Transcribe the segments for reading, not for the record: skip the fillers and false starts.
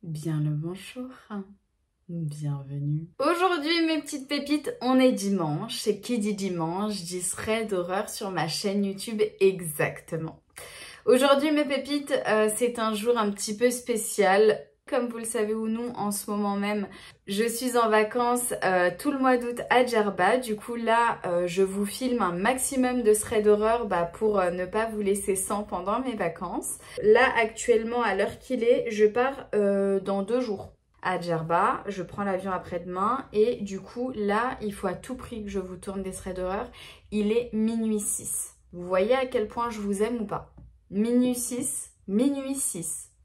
Bien le bonjour, bienvenue. Aujourd'hui mes petites pépites, on est dimanche et qui dit dimanche dit thread d'horreur sur ma chaîne YouTube exactement. Aujourd'hui mes pépites, c'est un jour un petit peu spécial. Comme vous le savez ou non, en ce moment même, je suis en vacances tout le mois d'août à Djerba. Du coup là, je vous filme un maximum de thread d'horreur pour ne pas vous laisser sans pendant mes vacances. Là actuellement, à l'heure qu'il est, je pars dans 2 jours à Djerba. Je prends l'avion après-demain et du coup là, il faut à tout prix que je vous tourne des threads d'horreur. Il est minuit 6. Vous voyez à quel point je vous aime ou pas? Minuit 6,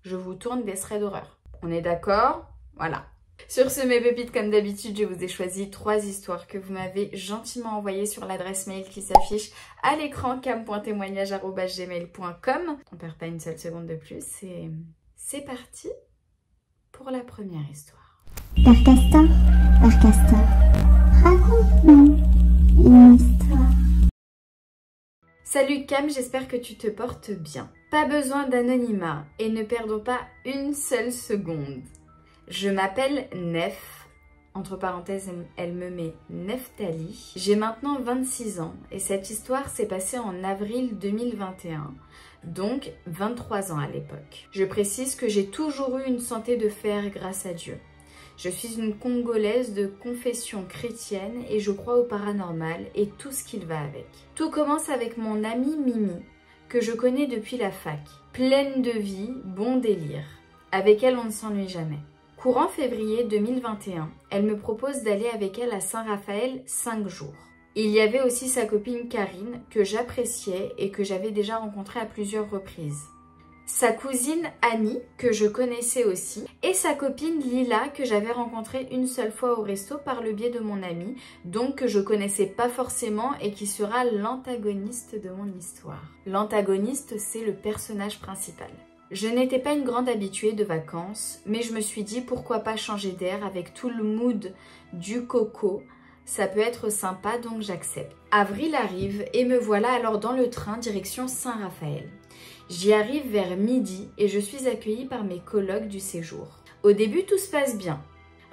je vous tourne des threads d'horreur. On est d'accord? Voilà. Sur ce, mes pépites, comme d'habitude, je vous ai choisi 3 histoires que vous m'avez gentiment envoyées sur l'adresse mail qui s'affiche à l'écran cam.témoignage@gmail.com. On perd pas une seule seconde de plus et c'est parti pour la première histoire. Père Castor, raconte-nous une histoire. Salut Cam, j'espère que tu te portes bien. Pas besoin d'anonymat et ne perdons pas une seule seconde. Je m'appelle Nef, entre parenthèses elle me met Neftali. J'ai maintenant 26 ans et cette histoire s'est passée en avril 2021, donc 23 ans à l'époque. Je précise que j'ai toujours eu une santé de fer grâce à Dieu. Je suis une Congolaise de confession chrétienne et je crois au paranormal et tout ce qu'il va avec. Tout commence avec mon amie Mimi, que je connais depuis la fac. Pleine de vie, bon délire. Avec elle, on ne s'ennuie jamais. Courant février 2021, elle me propose d'aller avec elle à Saint-Raphaël 5 jours. Il y avait aussi sa copine Karine, que j'appréciais et que j'avais déjà rencontrée à plusieurs reprises. Sa cousine Annie, que je connaissais aussi, et sa copine Lila, que j'avais rencontrée une seule fois au resto par le biais de mon amie, donc que je connaissais pas forcément et qui sera l'antagoniste de mon histoire. L'antagoniste, c'est le personnage principal. Je n'étais pas une grande habituée de vacances, mais je me suis dit pourquoi pas changer d'air avec tout le mood du coco. Ça peut être sympa, donc j'accepte. Avril arrive et me voilà alors dans le train direction Saint-Raphaël. J'y arrive vers midi et je suis accueillie par mes colocs du séjour. Au début, tout se passe bien.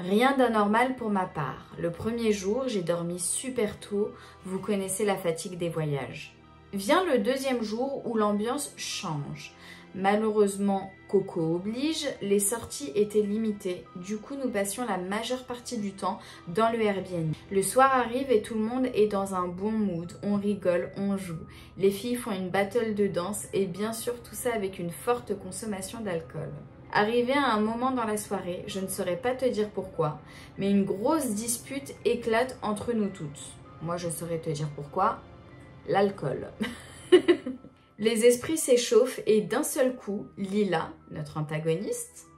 Rien d'anormal pour ma part. Le premier jour, j'ai dormi super tôt. Vous connaissez la fatigue des voyages. Vient le deuxième jour où l'ambiance change. Malheureusement, Coco oblige, les sorties étaient limitées. Du coup, nous passions la majeure partie du temps dans le Airbnb. Le soir arrive et tout le monde est dans un bon mood. On rigole, on joue. Les filles font une battle de danse et bien sûr tout ça avec une forte consommation d'alcool. Arrivé à un moment dans la soirée, je ne saurais pas te dire pourquoi, mais une grosse dispute éclate entre nous toutes. Moi, je saurais te dire pourquoi. L'alcool. Les esprits s'échauffent et d'un seul coup, Lila, notre antagoniste,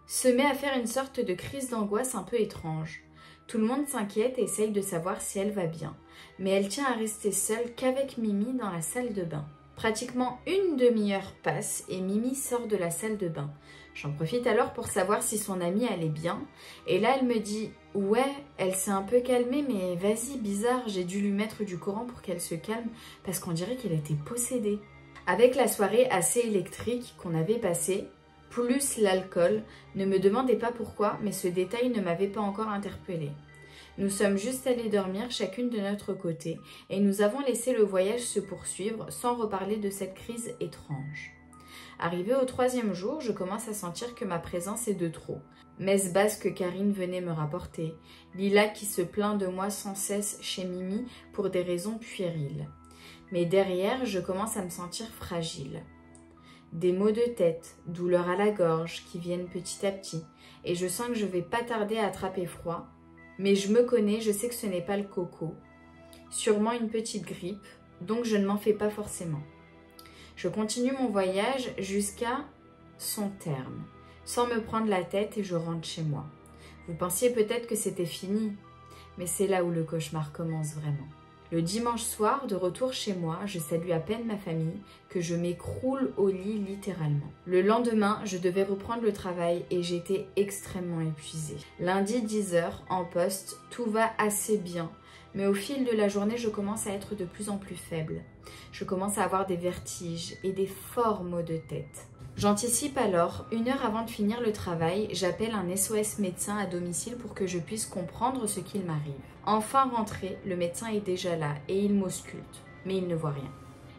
se met à faire une sorte de crise d'angoisse un peu étrange. Tout le monde s'inquiète et essaye de savoir si elle va bien, mais elle tient à rester seule qu'avec Mimi dans la salle de bain. Pratiquement une demi-heure passe et Mimi sort de la salle de bain. J'en profite alors pour savoir si son amie allait bien, et là elle me dit « Ouais, elle s'est un peu calmée, mais vas-y, bizarre, j'ai dû lui mettre du Coran pour qu'elle se calme, parce qu'on dirait qu'elle était possédée. » Avec la soirée assez électrique qu'on avait passée, plus l'alcool, ne me demandez pas pourquoi, mais ce détail ne m'avait pas encore interpellée. Nous sommes juste allées dormir chacune de notre côté et nous avons laissé le voyage se poursuivre sans reparler de cette crise étrange. Arrivé au 3e jour, je commence à sentir que ma présence est de trop. Messe basse que Karine venait me rapporter, Lila qui se plaint de moi sans cesse chez Mimi pour des raisons puériles. Mais derrière, je commence à me sentir fragile. Des maux de tête, douleurs à la gorge qui viennent petit à petit, et je sens que je vais pas tarder à attraper froid. Mais je me connais, je sais que ce n'est pas le coco. Sûrement une petite grippe, donc je ne m'en fais pas forcément. Je continue mon voyage jusqu'à son terme, sans me prendre la tête et je rentre chez moi. Vous pensiez peut-être que c'était fini, mais c'est là où le cauchemar commence vraiment. Le dimanche soir, de retour chez moi, je salue à peine ma famille, que je m'écroule au lit littéralement. Le lendemain, je devais reprendre le travail et j'étais extrêmement épuisée. Lundi 10h, en poste, tout va assez bien, mais au fil de la journée, je commence à être de plus en plus faible. Je commence à avoir des vertiges et des forts maux de tête. J'anticipe alors, 1 heure avant de finir le travail, j'appelle un SOS médecin à domicile pour que je puisse comprendre ce qu'il m'arrive. Enfin rentré, le médecin est déjà là et il m'ausculte, mais il ne voit rien.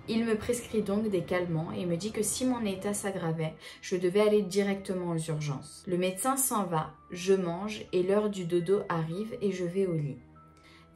Il me prescrit donc des calmants et me dit que si mon état s'aggravait, je devais aller directement aux urgences. Le médecin s'en va, je mange et l'heure du dodo arrive et je vais au lit.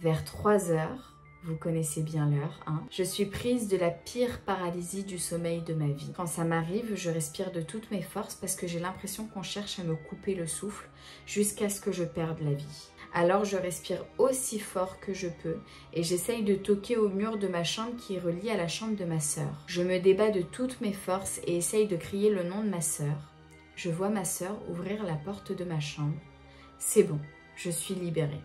Vers 3 heures, vous connaissez bien l'heure, hein, je suis prise de la pire paralysie du sommeil de ma vie. Quand ça m'arrive, je respire de toutes mes forces parce que j'ai l'impression qu'on cherche à me couper le souffle jusqu'à ce que je perde la vie. Alors je respire aussi fort que je peux et j'essaye de toquer au mur de ma chambre qui est relié à la chambre de ma sœur. Je me débat de toutes mes forces et essaye de crier le nom de ma sœur. Je vois ma sœur ouvrir la porte de ma chambre. C'est bon, je suis libérée.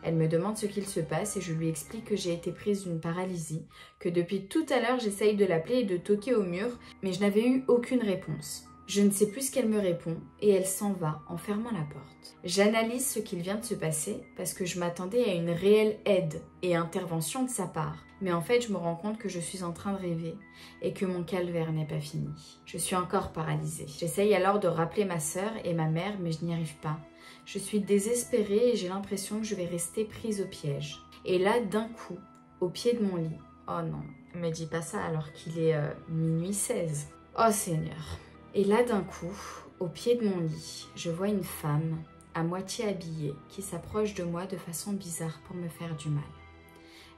Elle me demande ce qu'il se passe et je lui explique que j'ai été prise d'une paralysie, que depuis tout à l'heure j'essaye de l'appeler et de toquer au mur, mais je n'avais eu aucune réponse. Je ne sais plus ce qu'elle me répond et elle s'en va en fermant la porte. J'analyse ce qu'il vient de se passer parce que je m'attendais à une réelle aide et intervention de sa part. Mais en fait, je me rends compte que je suis en train de rêver et que mon calvaire n'est pas fini. Je suis encore paralysée. J'essaye alors de rappeler ma sœur et ma mère, mais je n'y arrive pas. Je suis désespérée et j'ai l'impression que je vais rester prise au piège. Et là, d'un coup, au pied de mon lit, oh non, ne me dis pas ça alors qu'il est minuit 16. Oh Seigneur. Et là, d'un coup, au pied de mon lit, je vois une femme à moitié habillée qui s'approche de moi de façon bizarre pour me faire du mal.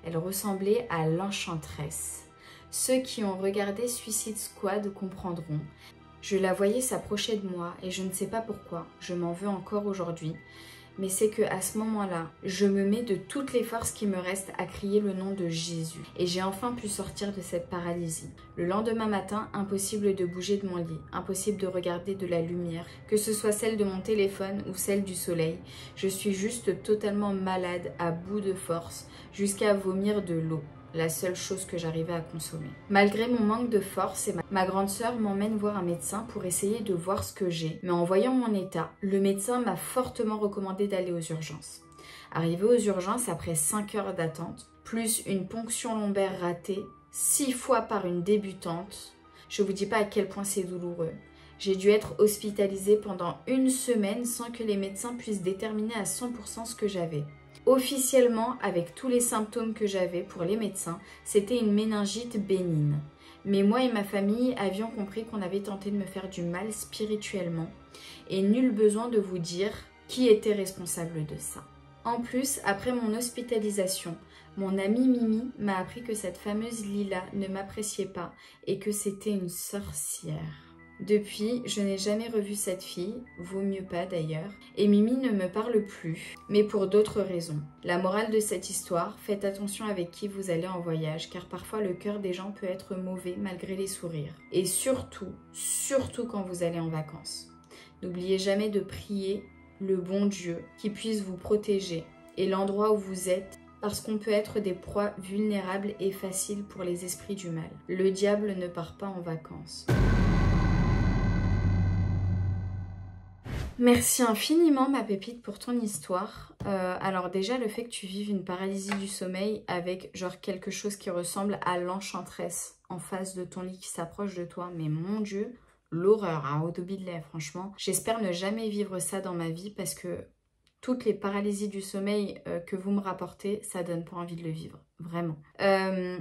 Elle ressemblait à l'Enchantresse. Ceux qui ont regardé Suicide Squad comprendront. Je la voyais s'approcher de moi et je ne sais pas pourquoi, je m'en veux encore aujourd'hui, mais c'est que à ce moment-là, je me mets de toutes les forces qui me restent à crier le nom de Jésus. Et j'ai enfin pu sortir de cette paralysie. Le lendemain matin, impossible de bouger de mon lit, impossible de regarder de la lumière, que ce soit celle de mon téléphone ou celle du soleil. Je suis juste totalement malade, à bout de force, jusqu'à vomir de l'eau. La seule chose que j'arrivais à consommer. Malgré mon manque de force, ma grande sœur m'emmène voir un médecin pour essayer de voir ce que j'ai. Mais en voyant mon état, le médecin m'a fortement recommandé d'aller aux urgences. Arrivé aux urgences après 5 heures d'attente, plus une ponction lombaire ratée, 6 fois par une débutante, je vous dis pas à quel point c'est douloureux. J'ai dû être hospitalisée pendant 1 semaine sans que les médecins puissent déterminer à 100% ce que j'avais. Officiellement, avec tous les symptômes que j'avais pour les médecins, c'était une méningite bénigne. Mais moi et ma famille avions compris qu'on avait tenté de me faire du mal spirituellement et nul besoin de vous dire qui était responsable de ça. En plus, après mon hospitalisation, mon amie Mimi m'a appris que cette fameuse Lila ne m'appréciait pas et que c'était une sorcière. Depuis, je n'ai jamais revu cette fille, vaut mieux pas d'ailleurs, et Mimi ne me parle plus, mais pour d'autres raisons. La morale de cette histoire, faites attention avec qui vous allez en voyage, car parfois le cœur des gens peut être mauvais malgré les sourires. Et surtout quand vous allez en vacances. N'oubliez jamais de prier le bon Dieu qui puisse vous protéger et l'endroit où vous êtes, parce qu'on peut être des proies vulnérables et faciles pour les esprits du mal. Le diable ne part pas en vacances. Merci infiniment ma pépite pour ton histoire. Alors déjà le fait que tu vives une paralysie du sommeil avec genre quelque chose qui ressemble à l'Enchantresse en face de ton lit qui s'approche de toi, mais mon Dieu, l'horreur, hein, au début de lait, franchement. J'espère ne jamais vivre ça dans ma vie parce que toutes les paralysies du sommeil que vous me rapportez, ça donne pas envie de le vivre, vraiment.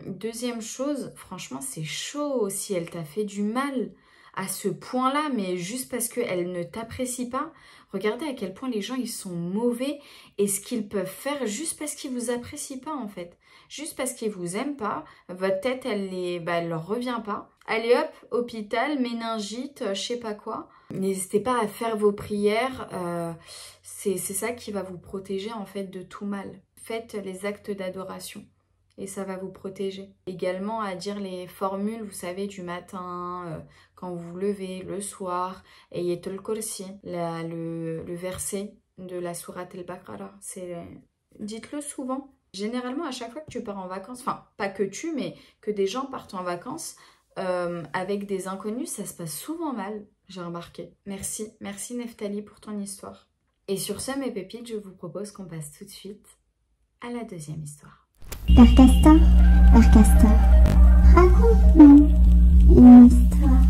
Deuxième chose, franchement c'est chaud si elle t'a fait du mal à ce point-là, mais juste parce qu'elle ne t'apprécie pas. Regardez à quel point les gens, ils sont mauvais et ce qu'ils peuvent faire juste parce qu'ils vous apprécient pas, en fait. Juste parce qu'ils vous aiment pas, votre tête, elle leur revient pas. Allez hop, hôpital, méningite, je sais pas quoi. N'hésitez pas à faire vos prières, c'est ça qui va vous protéger, en fait, de tout mal. Faites les actes d'adoration. Et ça va vous protéger. Également à dire les formules, vous savez, du matin, quand vous vous levez, le soir. Ayatul Kursi, le verset de la sourate El-Baqarah. Dites-le souvent. Généralement, à chaque fois que tu pars en vacances, enfin, pas que tu, mais que des gens partent en vacances, avec des inconnus, ça se passe souvent mal, j'ai remarqué. Merci Neftali pour ton histoire. Et sur ce, mes pépites, je vous propose qu'on passe tout de suite à la deuxième histoire. Père Castor, raconte-nous une histoire.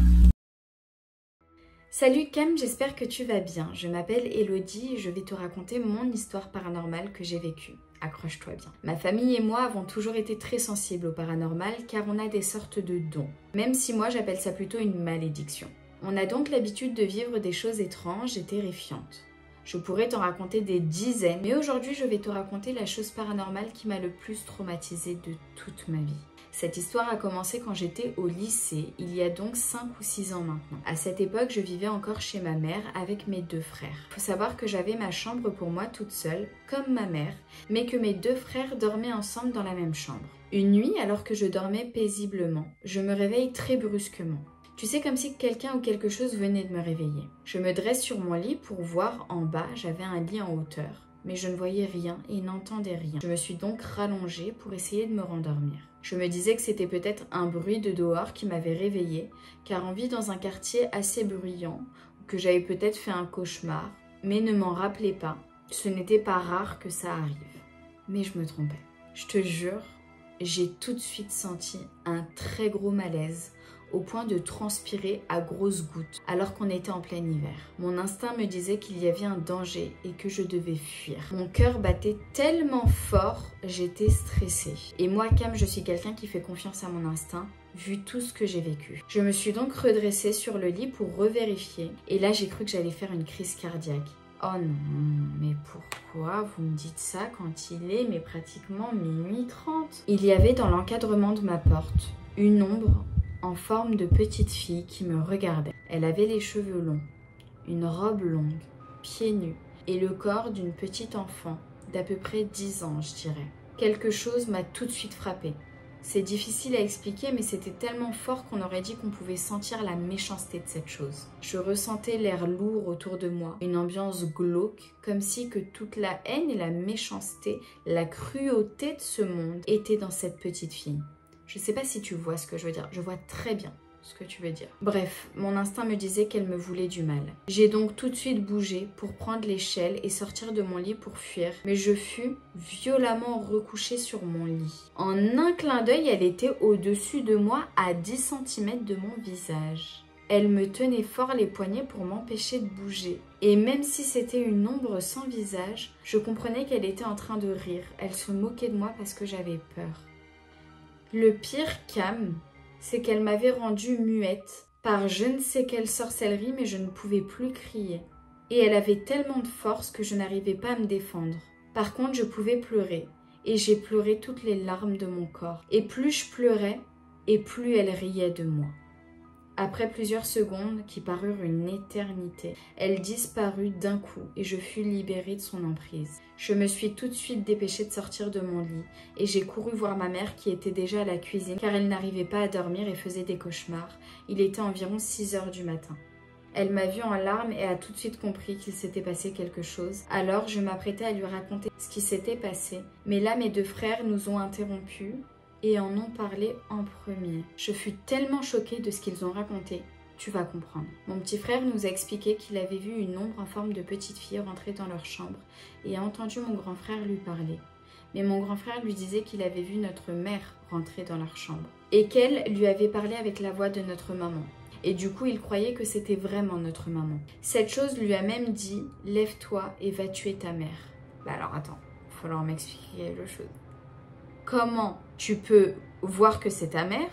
Salut Cam, j'espère que tu vas bien. Je m'appelle Elodie et je vais te raconter mon histoire paranormale que j'ai vécue. Accroche-toi bien. Ma famille et moi avons toujours été très sensibles au paranormal car on a des sortes de dons. Même si moi j'appelle ça plutôt une malédiction. On a donc l'habitude de vivre des choses étranges et terrifiantes. Je pourrais t'en raconter des dizaines, mais aujourd'hui je vais te raconter la chose paranormale qui m'a le plus traumatisée de toute ma vie. Cette histoire a commencé quand j'étais au lycée, il y a donc 5 ou 6 ans maintenant. À cette époque, je vivais encore chez ma mère avec mes 2 frères. Il faut savoir que j'avais ma chambre pour moi toute seule, comme ma mère, mais que mes 2 frères dormaient ensemble dans la même chambre. Une nuit, alors que je dormais paisiblement, je me réveille très brusquement. Tu sais, comme si quelqu'un ou quelque chose venait de me réveiller. Je me dresse sur mon lit pour voir en bas, j'avais un lit en hauteur. Mais je ne voyais rien et n'entendais rien. Je me suis donc rallongée pour essayer de me rendormir. Je me disais que c'était peut-être un bruit de dehors qui m'avait réveillée, car on vit dans un quartier assez bruyant, ou que j'avais peut-être fait un cauchemar, mais ne m'en rappelais pas. Ce n'était pas rare que ça arrive. Mais je me trompais. Je te jure, j'ai tout de suite senti un très gros malaise, au point de transpirer à grosses gouttes, alors qu'on était en plein hiver. Mon instinct me disait qu'il y avait un danger et que je devais fuir. Mon cœur battait tellement fort, j'étais stressée. Et moi, Cam, je suis quelqu'un qui fait confiance à mon instinct, vu tout ce que j'ai vécu. Je me suis donc redressée sur le lit pour revérifier, et là j'ai cru que j'allais faire une crise cardiaque. Oh non, mais pourquoi vous me dites ça quand il est pratiquement minuit 30? Il y avait dans l'encadrement de ma porte une ombre en forme de petite fille qui me regardait. Elle avait les cheveux longs, une robe longue, pieds nus et le corps d'une petite enfant d'à peu près 10 ans, je dirais. Quelque chose m'a tout de suite frappée. C'est difficile à expliquer, mais c'était tellement fort qu'on aurait dit qu'on pouvait sentir la méchanceté de cette chose. Je ressentais l'air lourd autour de moi, une ambiance glauque, comme si que toute la haine et la méchanceté, la cruauté de ce monde était dans cette petite fille. Je ne sais pas si tu vois ce que je veux dire. Je vois très bien ce que tu veux dire. Bref, mon instinct me disait qu'elle me voulait du mal. J'ai donc tout de suite bougé pour prendre l'échelle et sortir de mon lit pour fuir. Mais je fus violemment recouchée sur mon lit. En un clin d'œil, elle était au-dessus de moi à 10 cm de mon visage. Elle me tenait fort les poignets pour m'empêcher de bouger. Et même si c'était une ombre sans visage, je comprenais qu'elle était en train de rire. Elle se moquait de moi parce que j'avais peur. Le pire, Cam, c'est qu'elle m'avait rendue muette par je ne sais quelle sorcellerie, mais je ne pouvais plus crier. Et elle avait tellement de force que je n'arrivais pas à me défendre. Par contre, je pouvais pleurer, et j'ai pleuré toutes les larmes de mon corps. Et plus je pleurais, et plus elle riait de moi. Après plusieurs secondes, qui parurent une éternité, elle disparut d'un coup et je fus libérée de son emprise. Je me suis tout de suite dépêchée de sortir de mon lit et j'ai couru voir ma mère qui était déjà à la cuisine car elle n'arrivait pas à dormir et faisait des cauchemars. Il était environ 6 h du matin. Elle m'a vue en larmes et a tout de suite compris qu'il s'était passé quelque chose. Alors je m'apprêtais à lui raconter ce qui s'était passé. Mais là, mes 2 frères nous ont interrompus et en ont parlé en premier. Je fus tellement choquée de ce qu'ils ont raconté. Tu vas comprendre. Mon petit frère nous a expliqué qu'il avait vu une ombre en forme de petite fille rentrer dans leur chambre et a entendu mon grand frère lui parler. Mais mon grand frère lui disait qu'il avait vu notre mère rentrer dans leur chambre et qu'elle lui avait parlé avec la voix de notre maman. Et du coup, il croyait que c'était vraiment notre maman. Cette chose lui a même dit « Lève-toi et va tuer ta mère ». Bah alors attends, il va falloir m'expliquer le chose. Comment tu peux voir que c'est ta mère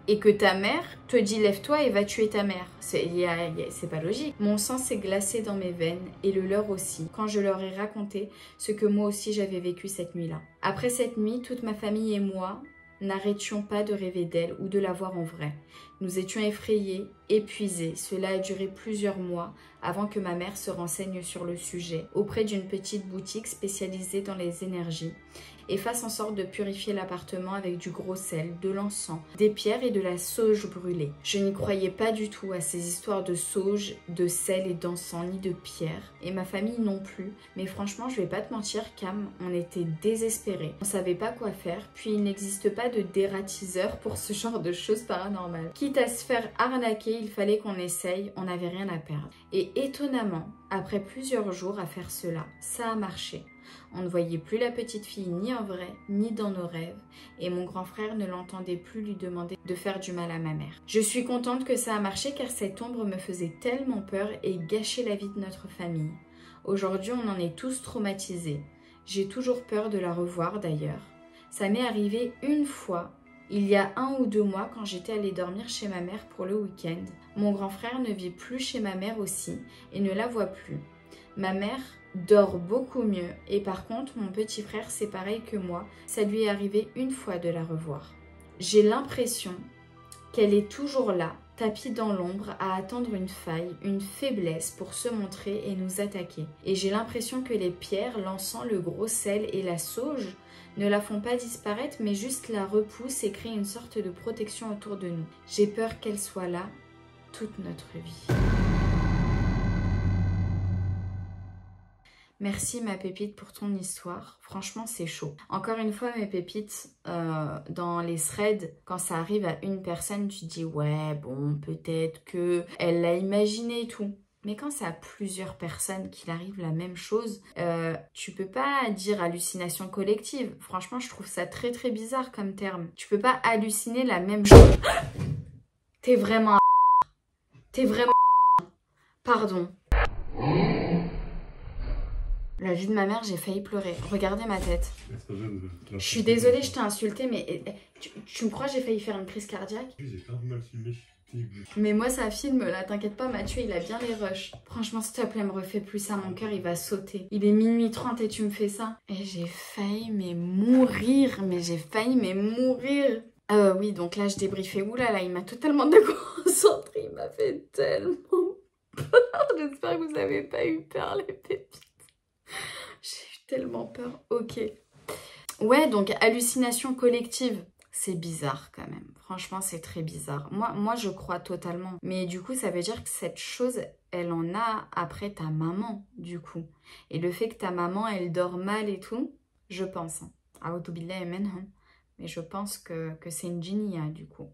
et que ta mère te dit lève-toi et va tuer ta mère? C'est pas logique. Mon sang s'est glacé dans mes veines et le leur aussi quand je leur ai raconté ce que moi aussi j'avais vécu cette nuit-là. Après cette nuit, toute ma famille et moi n'arrêtions pas de rêver d'elle ou de la voir en vrai. Nous étions effrayés, épuisés. Cela a duré plusieurs mois avant que ma mère se renseigne sur le sujet auprès d'une petite boutique spécialisée dans les énergies et fasse en sorte de purifier l'appartement avec du gros sel, de l'encens, des pierres et de la sauge brûlée. Je n'y croyais pas du tout à ces histoires de sauge, de sel et d'encens, ni de pierres, et ma famille non plus. Mais franchement, je vais pas te mentir, Cam, on était désespérés. On savait pas quoi faire, puis il n'existe pas de dératiseur pour ce genre de choses paranormales. Quitte Quitte à se faire arnaquer, il fallait qu'on essaye, on n'avait rien à perdre. Et étonnamment, après plusieurs jours à faire cela, ça a marché. On ne voyait plus la petite fille ni en vrai, ni dans nos rêves, et mon grand frère ne l'entendait plus lui demander de faire du mal à ma mère. Je suis contente que ça a marché car cette ombre me faisait tellement peur et gâchait la vie de notre famille. Aujourd'hui, on en est tous traumatisés. J'ai toujours peur de la revoir d'ailleurs. Ça m'est arrivé une fois, il y a 1 ou 2 mois quand j'étais allée dormir chez ma mère pour le week-end. Mon grand frère ne vit plus chez ma mère aussi et ne la voit plus. Ma mère dort beaucoup mieux et par contre mon petit frère c'est pareil que moi, ça lui est arrivé une fois de la revoir. J'ai l'impression qu'elle est toujours là, tapie dans l'ombre, à attendre une faille, une faiblesse pour se montrer et nous attaquer. Et j'ai l'impression que les pierres, l'encens, le gros sel et la sauge ne la font pas disparaître mais juste la repoussent et créent une sorte de protection autour de nous. J'ai peur qu'elle soit là toute notre vie. Merci ma pépite pour ton histoire, franchement c'est chaud. Encore une fois mes pépites, dans les threads, quand ça arrive à une personne, tu dis ouais bon peut-être que elle l'a imaginé et tout. Mais quand c'est à plusieurs personnes qu'il arrive la même chose, tu peux pas dire hallucination collective. Franchement je trouve ça très très bizarre comme terme. Tu peux pas halluciner la même chose. T'es vraiment... T'es vraiment... Pardon. La vie de ma mère, j'ai failli pleurer. Regardez ma tête. Je suis désolée, je t'ai insulté, mais tu me crois j'ai failli faire une crise cardiaque? Oui, j'ai grave mal filmé. Mais moi, ça filme, là, t'inquiète pas, Mathieu, il a bien les rushs. Franchement, s'il te plaît, me refais plus ça, mon cœur, il va sauter. Il est minuit 30 et tu me fais ça. Et j'ai failli, mais mourir. Oui, donc là, je débriefais. Oulala, il m'a totalement déconcentré. Il m'a fait tellement peur. J'espère que vous n'avez pas eu peur, les pépites. J'ai eu tellement peur. Ok. Ouais, donc hallucination collective. C'est bizarre quand même. Franchement, c'est très bizarre. Moi, je crois totalement. Mais du coup, ça veut dire que cette chose, elle en a après ta maman, du coup. Et le fait que ta maman, elle dort mal et tout, je pense. Mais je pense que c'est une djinia, du coup,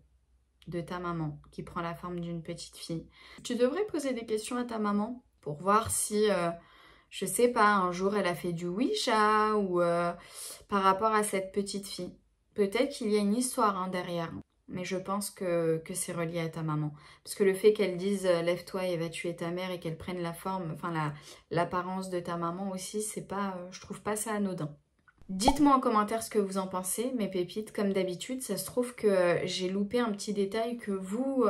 de ta maman, qui prend la forme d'une petite fille. Tu devrais poser des questions à ta maman pour voir si... je sais pas, un jour elle a fait du Ouija ou par rapport à cette petite fille. Peut-être qu'il y a une histoire derrière, mais je pense que c'est relié à ta maman. Parce que le fait qu'elle dise lève-toi et va tuer ta mère et qu'elle prenne la forme, enfin l'apparence de ta maman aussi, c'est pas, je trouve pas ça anodin. Dites-moi en commentaire ce que vous en pensez, mes pépites. Comme d'habitude, ça se trouve que j'ai loupé un petit détail que vous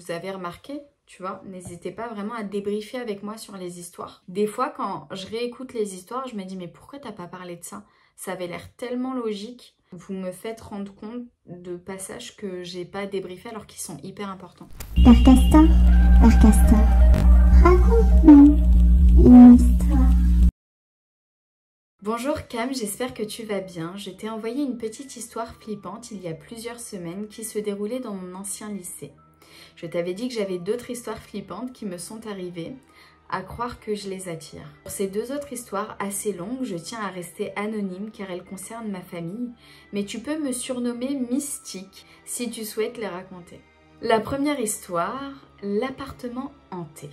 avez remarqué. Tu vois, n'hésitez pas vraiment à débriefer avec moi sur les histoires. Des fois, quand je réécoute les histoires, je me dis, mais pourquoi t'as pas parlé de ça? Ça avait l'air tellement logique. Vous me faites rendre compte de passages que j'ai pas débriefés alors qu'ils sont hyper importants. Père Castor, raconte-nous une histoire. Bonjour Cam, j'espère que tu vas bien. Je t'ai envoyé une petite histoire flippante il y a plusieurs semaines qui se déroulait dans mon ancien lycée. Je t'avais dit que j'avais d'autres histoires flippantes qui me sont arrivées, à croire que je les attire. Pour ces 2 autres histoires assez longues, je tiens à rester anonyme car elles concernent ma famille, mais tu peux me surnommer Mystique si tu souhaites les raconter. La première histoire, l'appartement hanté.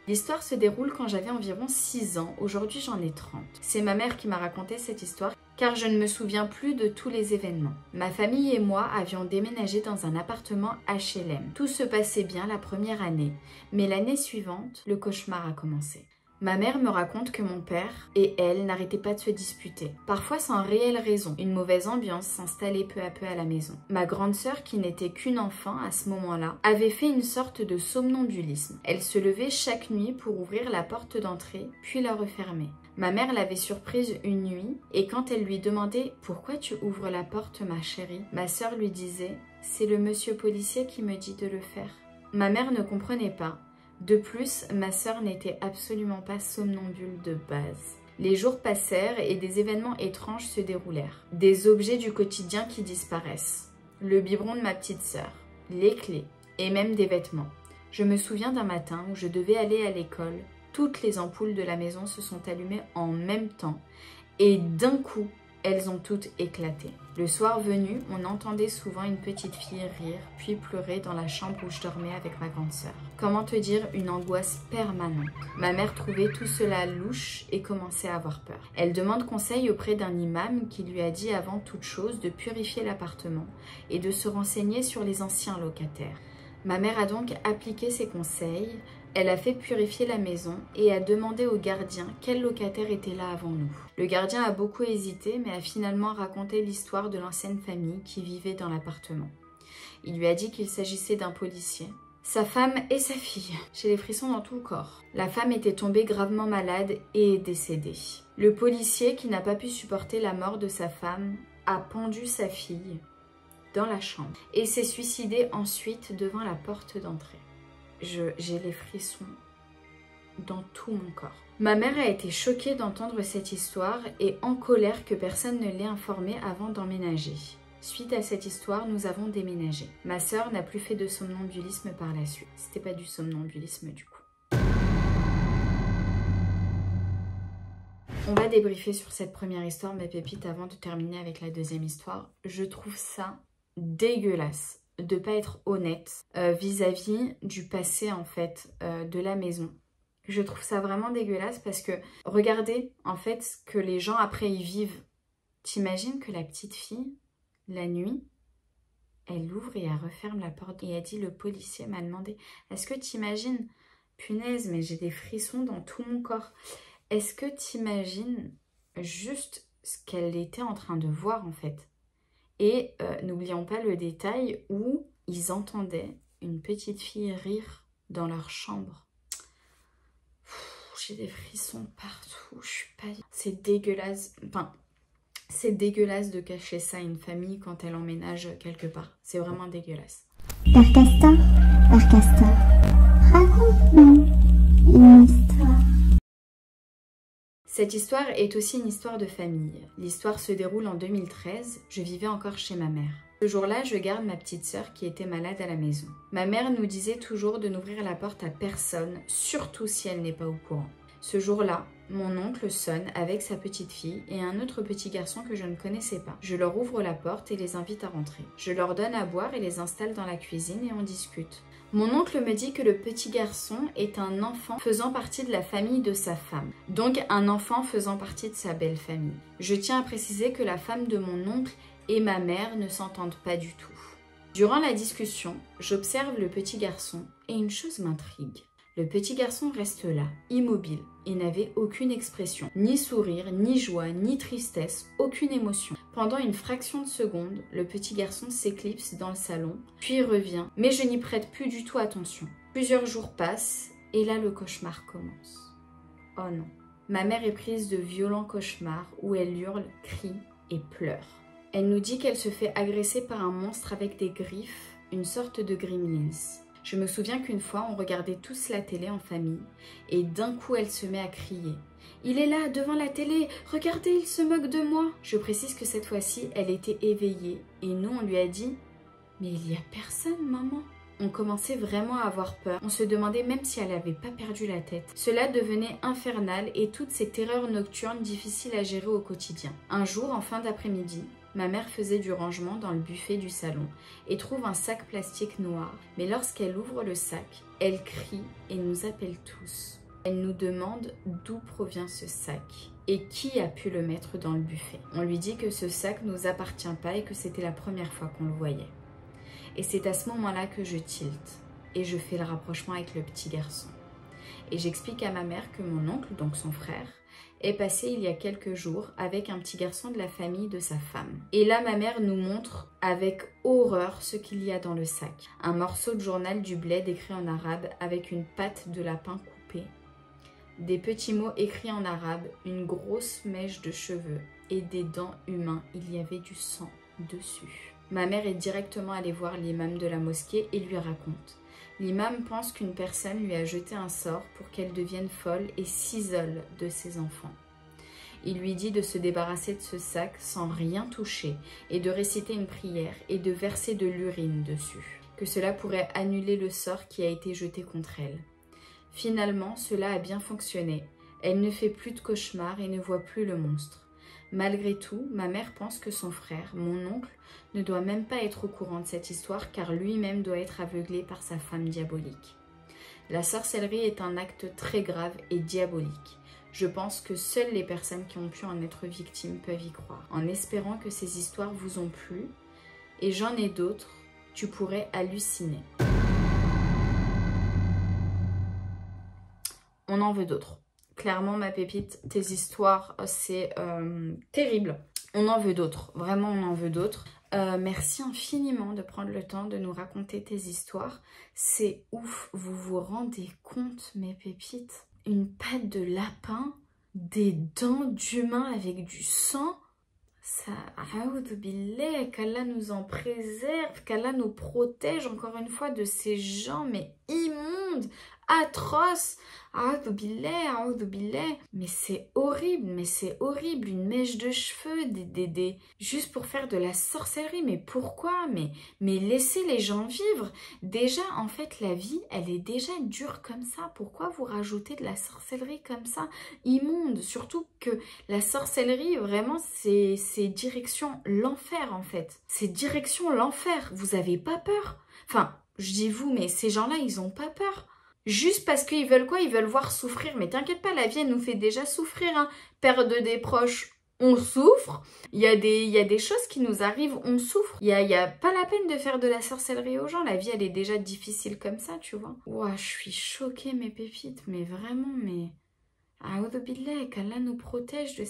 L'histoire se déroule quand j'avais environ 6 ans, aujourd'hui j'en ai 30. C'est ma mère qui m'a raconté cette histoire car je ne me souviens plus de tous les événements. Ma famille et moi avions déménagé dans un appartement HLM. Tout se passait bien la première année, mais l'année suivante, le cauchemar a commencé. Ma mère me raconte que mon père et elle n'arrêtaient pas de se disputer, parfois sans réelle raison. Une mauvaise ambiance s'installait peu à peu à la maison. Ma grande sœur, qui n'était qu'une enfant à ce moment-là, avait fait une sorte de somnambulisme. Elle se levait chaque nuit pour ouvrir la porte d'entrée, puis la refermer. Ma mère l'avait surprise une nuit et quand elle lui demandait « Pourquoi tu ouvres la porte, ma chérie ?» ma sœur lui disait « C'est le monsieur policier qui me dit de le faire. » Ma mère ne comprenait pas. De plus, ma sœur n'était absolument pas somnambule de base. Les jours passèrent et des événements étranges se déroulèrent. Des objets du quotidien qui disparaissent. Le biberon de ma petite sœur, les clés et même des vêtements. Je me souviens d'un matin où je devais aller à l'école. Toutes les ampoules de la maison se sont allumées en même temps et d'un coup, Elles ont toutes éclaté. Le soir venu, on entendait souvent une petite fille rire, puis pleurer dans la chambre où je dormais avec ma grande sœur. Comment te dire, une angoisse permanente. Ma mère trouvait tout cela louche et commençait à avoir peur. Elle demande conseil auprès d'un imam qui lui a dit avant toute chose de purifier l'appartement et de se renseigner sur les anciens locataires. Ma mère a donc appliqué ses conseils. Elle a fait purifier la maison et a demandé au gardien quel locataire était là avant nous. Le gardien a beaucoup hésité mais a finalement raconté l'histoire de l'ancienne famille qui vivait dans l'appartement. Il lui a dit qu'il s'agissait d'un policier, sa femme et sa fille. J'ai les frissons dans tout le corps. La femme était tombée gravement malade et est décédée. Le policier, qui n'a pas pu supporter la mort de sa femme, a pendu sa fille dans la chambre et s'est suicidé ensuite devant la porte d'entrée. J'ai les frissons dans tout mon corps. Ma mère a été choquée d'entendre cette histoire et en colère que personne ne l'ait informée avant d'emménager. Suite à cette histoire, nous avons déménagé. Ma sœur n'a plus fait de somnambulisme par la suite. C'était pas du somnambulisme du coup. On va débriefer sur cette première histoire, mes pépites, avant de terminer avec la deuxième histoire. Je trouve ça dégueulasse de pas être honnête vis-à-vis du passé en fait de la maison. Je trouve ça vraiment dégueulasse parce que regardez en fait ce que les gens après y vivent. T'imagines que la petite fille, la nuit, elle ouvre et elle referme la porte et elle dit le policier m'a demandé. Est-ce que t'imagines, punaise mais j'ai des frissons dans tout mon corps. Est-ce que t'imagines juste ce qu'elle était en train de voir en fait? Et n'oublions pas le détail où ils entendaient une petite fille rire dans leur chambre. J'ai des frissons partout, je suis pas... C'est dégueulasse. Enfin, c'est dégueulasse de cacher ça à une famille quand elle emménage quelque part. C'est vraiment dégueulasse. Père Castor, raconte-nous une histoire. Cette histoire est aussi une histoire de famille. L'histoire se déroule en 2013, je vivais encore chez ma mère. Ce jour-là, je garde ma petite sœur qui était malade à la maison. Ma mère nous disait toujours de n'ouvrir la porte à personne, surtout si elle n'est pas au courant. Ce jour-là, mon oncle sonne avec sa petite fille et un autre petit garçon que je ne connaissais pas. Je leur ouvre la porte et les invite à rentrer. Je leur donne à boire et les installe dans la cuisine et on discute. Mon oncle me dit que le petit garçon est un enfant faisant partie de la famille de sa femme, donc un enfant faisant partie de sa belle famille. Je tiens à préciser que la femme de mon oncle et ma mère ne s'entendent pas du tout. Durant la discussion, j'observe le petit garçon et une chose m'intrigue. Le petit garçon reste là, immobile, et n'avait aucune expression, ni sourire, ni joie, ni tristesse, aucune émotion. Pendant une fraction de seconde, le petit garçon s'éclipse dans le salon, puis revient, mais je n'y prête plus du tout attention. Plusieurs jours passent, et là le cauchemar commence. Oh non. Ma mère est prise de violents cauchemars où elle hurle, crie et pleure. Elle nous dit qu'elle se fait agresser par un monstre avec des griffes, une sorte de gremlins. Je me souviens qu'une fois, on regardait tous la télé en famille et d'un coup, elle se met à crier. « Il est là, devant la télé, regardez, il se moque de moi !» Je précise que cette fois-ci, elle était éveillée et nous, on lui a dit « Mais il y a personne, maman !» On commençait vraiment à avoir peur. On se demandait même si elle n'avait pas perdu la tête. Cela devenait infernal et toutes ces terreurs nocturnes difficiles à gérer au quotidien. Un jour, en fin d'après-midi, ma mère faisait du rangement dans le buffet du salon et trouve un sac plastique noir. Mais lorsqu'elle ouvre le sac, elle crie et nous appelle tous. Elle nous demande d'où provient ce sac et qui a pu le mettre dans le buffet. On lui dit que ce sac ne nous appartient pas et que c'était la première fois qu'on le voyait. Et c'est à ce moment-là que je tilte et je fais le rapprochement avec le petit garçon. Et j'explique à ma mère que mon oncle, donc son frère, est passé il y a quelques jours avec un petit garçon de la famille de sa femme. Et là, ma mère nous montre avec horreur ce qu'il y a dans le sac. Un morceau de journal du bled écrit en arabe avec une patte de lapin coupée. Des petits mots écrits en arabe, une grosse mèche de cheveux et des dents humains. Il y avait du sang dessus. Ma mère est directement allée voir l'imam de la mosquée et lui raconte. L'imam pense qu'une personne lui a jeté un sort pour qu'elle devienne folle et s'isole de ses enfants. Il lui dit de se débarrasser de ce sac sans rien toucher et de réciter une prière et de verser de l'urine dessus, que cela pourrait annuler le sort qui a été jeté contre elle. Finalement, cela a bien fonctionné. Elle ne fait plus de cauchemars et ne voit plus le monstre. Malgré tout, ma mère pense que son frère, mon oncle, ne doit même pas être au courant de cette histoire car lui-même doit être aveuglé par sa femme diabolique. La sorcellerie est un acte très grave et diabolique. Je pense que seules les personnes qui ont pu en être victimes peuvent y croire. En espérant que ces histoires vous ont plu, et j'en ai d'autres, tu pourrais halluciner. On en veut d'autres. Clairement, ma pépite, tes histoires, c'est terrible. On en veut d'autres. Vraiment, on en veut d'autres. Merci infiniment de prendre le temps de nous raconter tes histoires. C'est ouf. Vous vous rendez compte, mes pépites? Une patte de lapin, des dents d'humain avec du sang. Ça, qu'Allah nous en préserve, qu'Allah nous protège encore une fois de ces gens, mais immondes, atroces. Mais c'est horrible, une mèche de cheveux, juste pour faire de la sorcellerie. Mais pourquoi? Mais laissez les gens vivre. Déjà, en fait, la vie, elle est déjà dure comme ça. Pourquoi vous rajoutez de la sorcellerie comme ça? Immonde, surtout que la sorcellerie, vraiment, c'est direction l'enfer, en fait. C'est direction l'enfer. Vous avez pas peur? Enfin, je dis vous, mais ces gens-là, ils ont pas peur. Juste parce qu'ils veulent quoi? Ils veulent voir souffrir. Mais t'inquiète pas, la vie, elle nous fait déjà souffrir. Hein. Perdre des proches, on souffre. Il y a des choses qui nous arrivent, on souffre. Il y a pas la peine de faire de la sorcellerie aux gens. La vie, elle est déjà difficile comme ça, tu vois. Ouah, je suis choquée, mes pépites. Mais vraiment, mais... qu'Allah nous protège de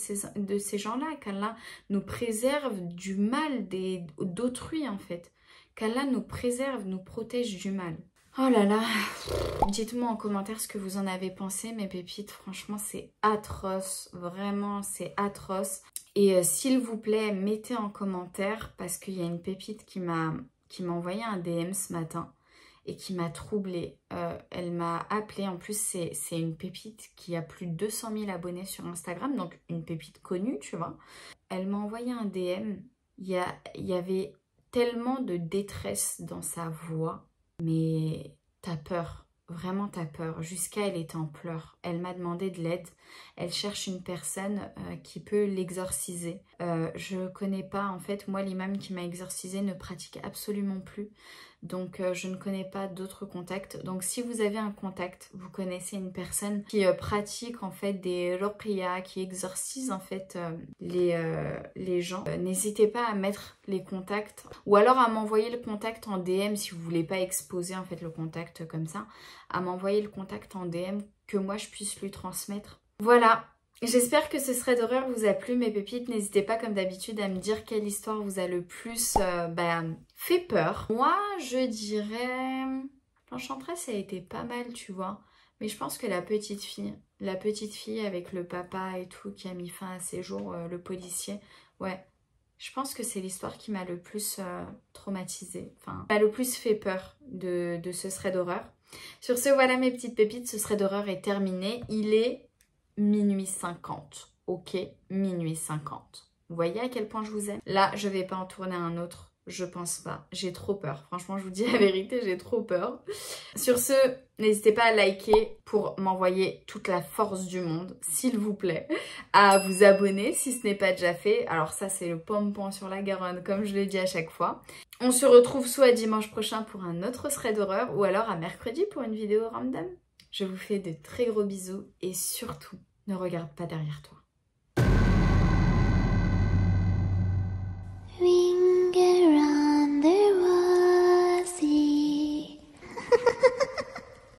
ces gens-là. Qu'Allah nous préserve du mal d'autrui, en fait. Qu'Allah nous préserve, nous protège du mal. Oh là là, dites-moi en commentaire ce que vous en avez pensé, mes pépites. Franchement, c'est atroce. Vraiment, c'est atroce. Et s'il vous plaît, mettez en commentaire, parce qu'il y a une pépite qui m'a envoyé un DM ce matin et qui m'a troublée. Elle m'a appelée. En plus, c'est une pépite qui a plus de 200 000 abonnés sur Instagram, donc une pépite connue, tu vois. Elle m'a envoyé un DM. Il y avait tellement de détresse dans sa voix. Mais t'as peur, vraiment t'as peur. Jusqu'à elle était en pleurs. Elle m'a demandé de l'aide. Elle cherche une personne qui peut l'exorciser. Je connais pas, en fait, moi l'imam qui m'a exorcisé ne pratique absolument plus. Donc je ne connais pas d'autres contacts. Donc si vous avez un contact, vous connaissez une personne qui pratique en fait des ruqya, qui exorcise en fait les gens, n'hésitez pas à mettre les contacts ou alors à m'envoyer le contact en DM si vous voulez pas exposer en fait le contact comme ça, à m'envoyer le contact en DM que moi je puisse lui transmettre. Voilà. J'espère que ce serait d'horreur vous a plu, mes pépites. N'hésitez pas comme d'habitude à me dire quelle histoire vous a le plus fait peur. Moi, je dirais... L'Enchanteresse a été pas mal, tu vois. Mais je pense que la petite fille avec le papa et tout qui a mis fin à ses jours, le policier, ouais. Je pense que c'est l'histoire qui m'a le plus traumatisée. Enfin, m'a le plus fait peur de ce serait d'horreur. Sur ce, voilà mes petites pépites. Ce serait d'horreur est terminé. Il est... minuit 50, ok, minuit 50. Vous voyez à quel point je vous aime? Là, je vais pas en tourner un autre, je pense pas. J'ai trop peur, franchement, je vous dis la vérité, j'ai trop peur. Sur ce, n'hésitez pas à liker pour m'envoyer toute la force du monde, s'il vous plaît. À vous abonner si ce n'est pas déjà fait. Alors ça, c'est le pompon sur la Garonne, comme je le dis à chaque fois. On se retrouve soit dimanche prochain pour un autre thread d'horreur, ou alors à mercredi pour une vidéo random. Je vous fais de très gros bisous et surtout, ne regarde pas derrière toi. Ring around.